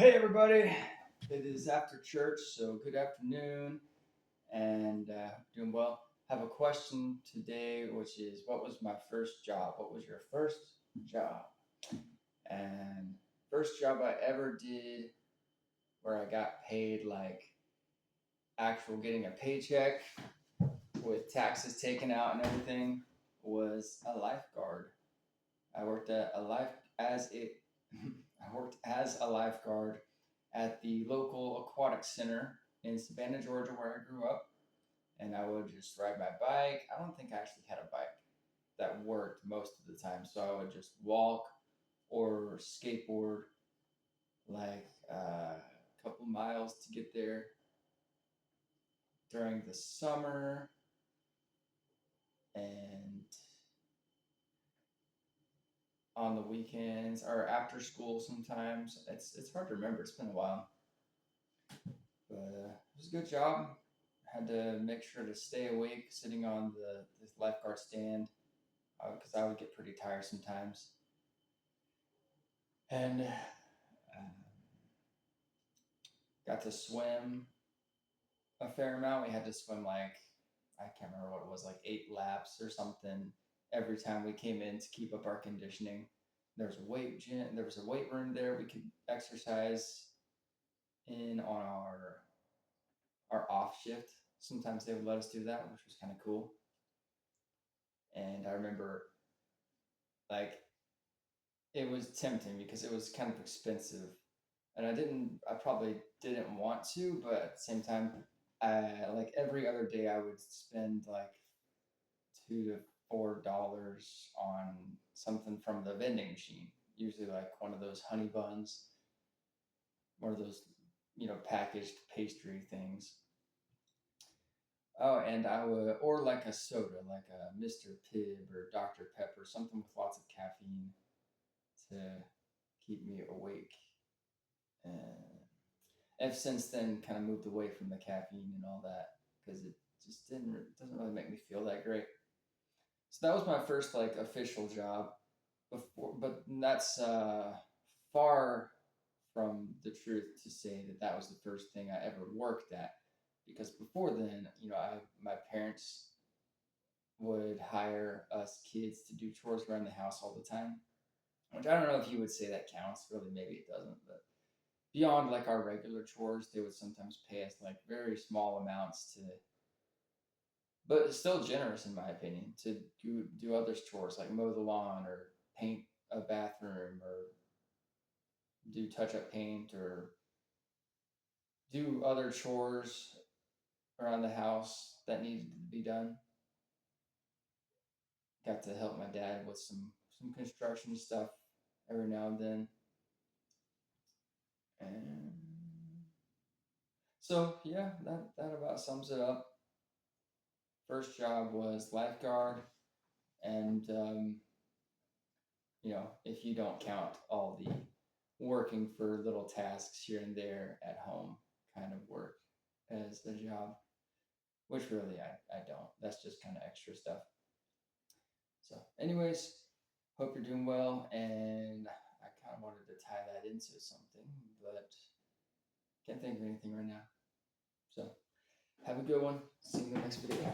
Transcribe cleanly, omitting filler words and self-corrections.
Hey everybody, it is after church, so good afternoon, and doing well. Have a question today, which is, what was my first job? What was your first job? And first job I ever did, where I got paid like actual getting a paycheck with taxes taken out and everything, was a lifeguard. I worked at a life as it. I worked as a lifeguard at the local aquatic center in Savannah, Georgia, where I grew up. And I would just ride my bike. I don't think I actually had a bike that worked most of the time, so I would just walk or skateboard like a couple miles to get there during the summer and on the weekends or after school sometimes. It's hard to remember. It's been a while, but it was a good job. Had to make sure to stay awake sitting on the lifeguard stand because I would get pretty tired sometimes. And got to swim a fair amount. We had to swim like, I can't remember what it was, like 8 laps or something every time we came in to keep up our conditioning. There was a weight gym. There was a weight room there. We could exercise in on our off shift. Sometimes they would let us do that, which was kind of cool. And I remember like it was tempting because it was kind of expensive, and I probably didn't want to, but at the same time, like every other day I would spend like $2 to $4 on something from the vending machine, usually like one of those honey buns, one of those packaged pastry things. Oh, and I would, or like a soda, like a Mr. Pibb or Dr. Pepper, something with lots of caffeine to keep me awake. And I've since then kind of moved away from the caffeine and all that because it just doesn't really make me feel that great. So that was my first like official job before, but that's far from the truth to say that that was the first thing I ever worked at, because before then, my parents would hire us kids to do chores around the house all the time, which I don't know if you would say that counts. Really, maybe it doesn't, but beyond like our regular chores, they would sometimes pay us like very small amounts to, but still generous in my opinion, to do others chores like mow the lawn or paint a bathroom or do touch up paint or do other chores around the house that needed to be done. Got to help my dad with some construction stuff every now and then. And so yeah, that about sums it up. First job was lifeguard, and if you don't count all the working for little tasks here and there at home kind of work as a job, which really I don't. That's just kind of extra stuff. So, anyways, hope you're doing well, and I kind of wanted to tie that into something, but can't think of anything right now. So, have a good one. See you in the next video.